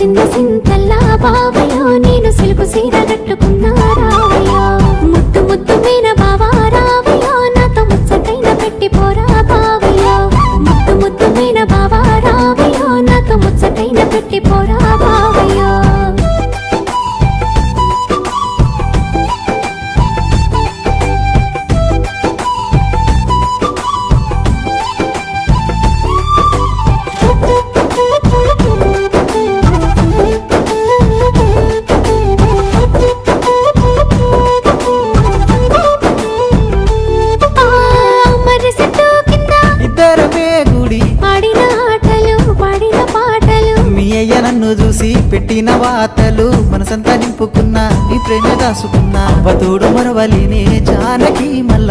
మురిసింద సింతల్లా బావయ్యో నేను సిలుకు సీర కట్టుకున్నా రావయ్యో ముద్దు ముద్దు మీన బావా రావయ్యో నాతో ముచ్చటైన పెట్టి పోరా బావయ్యో ముద్దు ముద్దు మీన బావా రావయ్యో నాతో ముచ్చటైన పెట్టి పోరా బావయ్యో నన్ను చూసి పెట్టిన వాతలు మనసంతా నింపుకున్నా నీ ప్రేమ దాసుకున్నా అవతోడు మరవలినే జానకి మల్ల